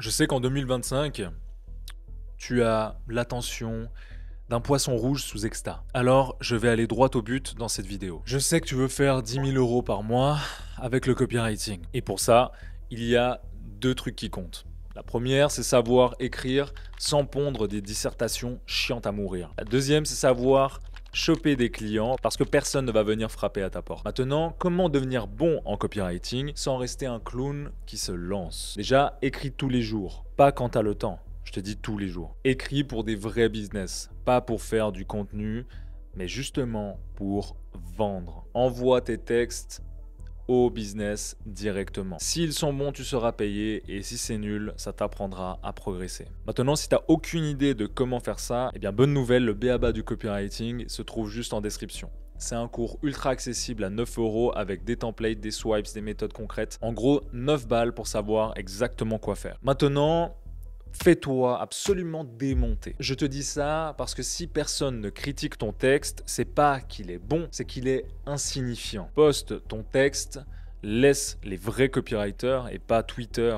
Je sais qu'en 2025, tu as l'attention d'un poisson rouge sous exta. Alors, je vais aller droit au but dans cette vidéo. Je sais que tu veux faire 10 000 € par mois avec le copywriting. Et pour ça, il y a deux trucs qui comptent. La première, c'est savoir écrire sans pondre des dissertations chiantes à mourir. La deuxième, c'est savoir choper des clients parce que personne ne va venir frapper à ta porte. Maintenant, comment devenir bon en copywriting sans rester un clown qui se lance? Déjà, écris tous les jours, pas quand tu as le temps. Je te dis tous les jours. Écris pour des vrais business, pas pour faire du contenu, mais justement pour vendre. Envoie tes textes au business directement. S'ils sont bons, tu seras payé, et si c'est nul, ça t'apprendra à progresser. Maintenant, si tu n'as aucune idée de comment faire ça, eh bien bonne nouvelle, le b.a.-ba du copywriting se trouve juste en description. C'est un cours ultra accessible à 9 € avec des templates, des swipes, des méthodes concrètes. En gros, 9 balles pour savoir exactement quoi faire. Maintenant, fais-toi absolument démonter. Je te dis ça parce que si personne ne critique ton texte, c'est pas qu'il est bon, c'est qu'il est insignifiant. Poste ton texte, laisse les vrais copywriters et pas Twitter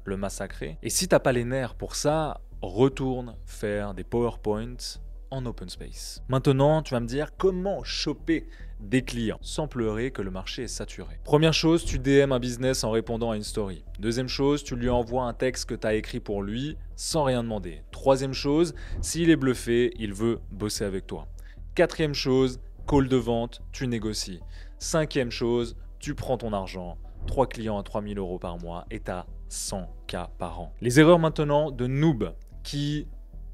le massacrer. Et si t'as pas les nerfs pour ça, retourne faire des PowerPoints en open space. Maintenant, tu vas me dire comment choper des clients sans pleurer que le marché est saturé. Première chose, tu DM un business en répondant à une story. Deuxième chose, tu lui envoies un texte que tu as écrit pour lui sans rien demander. Troisième chose, s'il est bluffé, il veut bosser avec toi. Quatrième chose, call de vente, tu négocies. Cinquième chose, tu prends ton argent. 3 clients à 3 000 € par mois et tu as 100K par an. Les erreurs maintenant de noob qui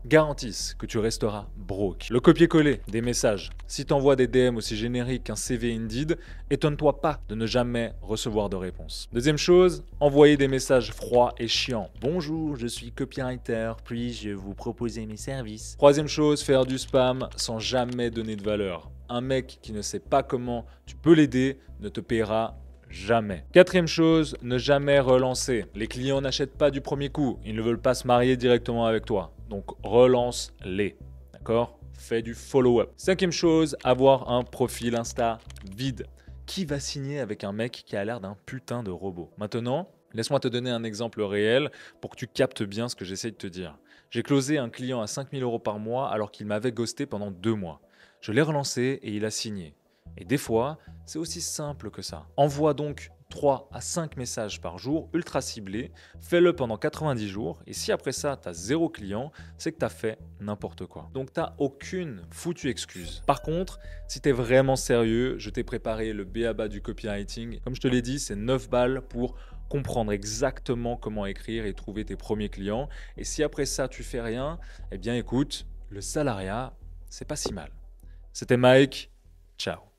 garantissent que tu resteras broke. Le copier-coller des messages. Si tu envoies des DM aussi génériques qu'un CV Indeed, étonne-toi pas de ne jamais recevoir de réponse. Deuxième chose, envoyer des messages froids et chiants. Bonjour, je suis copywriter, puis-je vous proposer mes services? Troisième chose, faire du spam sans jamais donner de valeur. Un mec qui ne sait pas comment tu peux l'aider ne te paiera jamais. Quatrième chose, ne jamais relancer. Les clients n'achètent pas du premier coup. Ils ne veulent pas se marier directement avec toi. Donc relance-les. D'accord? Fais du follow-up. Cinquième chose, avoir un profil Insta vide. Qui va signer avec un mec qui a l'air d'un putain de robot? Maintenant, laisse-moi te donner un exemple réel pour que tu captes bien ce que j'essaie de te dire. J'ai closé un client à 5 000 € par mois alors qu'il m'avait ghosté pendant 2 mois. Je l'ai relancé et il a signé. Et des fois, c'est aussi simple que ça. Envoie donc 3 à 5 messages par jour, ultra ciblés, fais-le pendant 90 jours, et si après ça, tu as 0 client, c'est que tu as fait n'importe quoi. Donc, tu n'as aucune foutue excuse. Par contre, si tu es vraiment sérieux, je t'ai préparé le b.a.-ba du copywriting. Comme je te l'ai dit, c'est 9 balles pour comprendre exactement comment écrire et trouver tes premiers clients. Et si après ça, tu fais rien, eh bien écoute, le salariat, c'est pas si mal. C'était Mike, ciao.